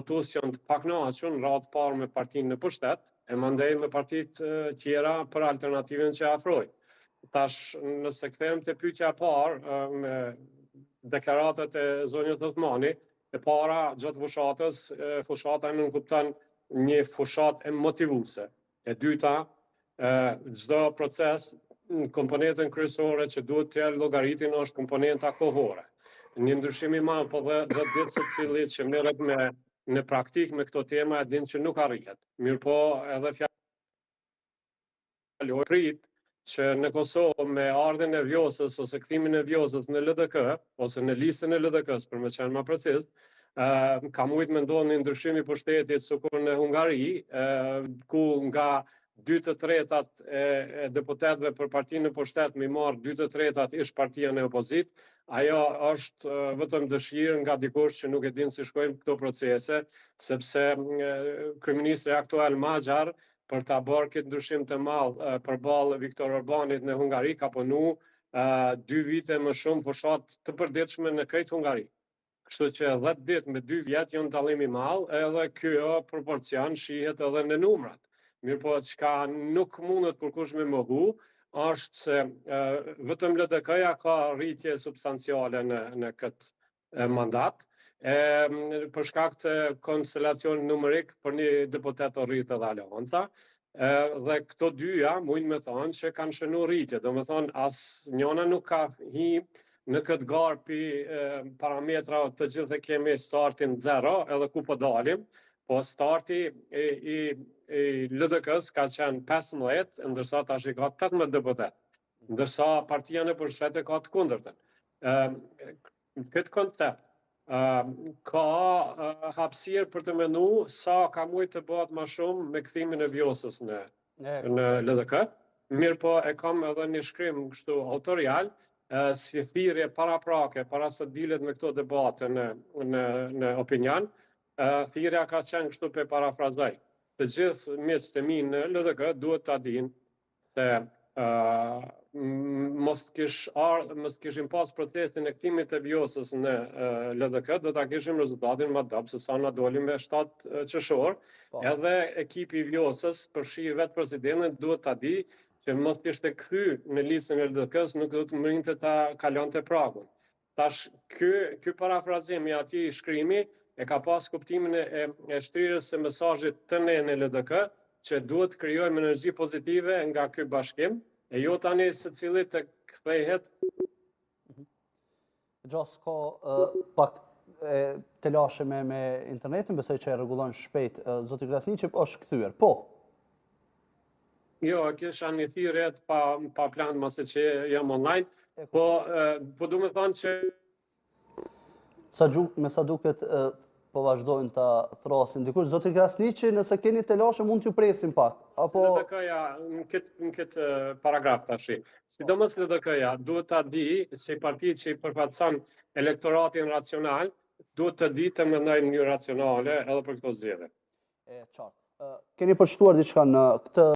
votues që janë të pakënaqur në radhë parë me partinë në pushtet, e mandej me partitë tjera për alternativën që afrojnë. Tash, nëse kthehemi te pyetja e parë me deklaratat e zonjës Osmani, e para gjatë fushatës, fushata nuk kupton një fushatë motivuese. E dyta, çdo proces, komponentën kryesore që duhet të llogaritin është komponenta kohore. Një ndryshim i madh po dhe gjatë ditës së cilit që merret në praktik me këto tema e din që nuk arrihet. Mirëpo edhe fjalë prit që në Kosovë me ardhen e Vjosës ose kthimin e Vjosës në LDK ose në listën e LDK-s për më qenë më precis, ka mujt me ndodhë një ndryshim i pushtetit sikur në Hungari, ku nga 2/3 e deputetëve për partinë në pushtet mi marr 2/3 ish partia në opozit, ajo është vetëm dëshirë nga dikush që nuk e din si shkojnë këto procese, sepse kryeministri aktual Maxar për ta bërë këtë ndryshim të madh përballë Viktor Orbanit në Hungari ka punu 2 vite më shumë fushat të përditshme në krejt Hungari. Kështu që 10 ditë me 2 vjet janë dallim i madh, edhe kjo proporcion shihet edhe në numrat. Mirëpo çka nuk mundet kurkush me mohu është se vetëm LDK-ja ka rritje substanciale në këtë mandat, për shkak të konstelacionit numerik për një deputet të rritë edhe Aleonca, dhe këto dyja mund me thonë që kanë shënu rritje, do me thonë as njona nuk ka hi në këtë garë parametra të gjithë e kemi startin 0 edhe ku po dalim, po starti i LDK-s ka qenë 15, ndërsa tash i ka 18 deputet, ndërsa partia në pushtet e ka të kundërtën. Këtë koncept ka hapësirë për të menu sa ka mujt të bëhet më shumë me kthimin e Vjosës në LDK. Mirë po e kam edhe një shkrim kështu autorial, si thirrje paraprake, para se dilet me këto debate në opinion, thirrja ka qenë kështu pe parafrazoj. Të gjithë miqtë e mi në LDK duhet ta dinë se mos kishim pas procesin e kthimit të Vjosës në LDK, do ta kishim rezultatin më dobët se sa na doli me 7 qershor. Edhe ekipi i Vjosës, përfshi vetë presidentin, duhet ta di që mos ishte kthy në listën e LDK-s, nuk do të mërinte ta kalonte pragun. Tash ky parafrazim i atij shkrimi e ka pas kuptimin e shtrirjes së mesazhit të ne në LDK, që duhet të krijojmë energji pozitive nga ky bashkim, e jo tani secili të kthehet. Gjas ka pak të lashe me internetin, besoj që e rregullon shpejt zoti Krasniqi, është kthyer. Po. Jo, kisha një thirrje pa plan mase që jam online, po du me thonë që me sa duket po vazhdojnë ta thrasin dikush. Zoti Krasniqi, nëse keni të lashe mund t'ju presim pak. Apo LDK-ja në këtë paragraf tash. Sidomos LDK-ja duhet ta di se partitë që i përfaqëson elektoratin racional, duhet të di të mendojnë në mënyrë racionale edhe për këto zgjedhje. Qartë. Keni përshtuar diçka në këtë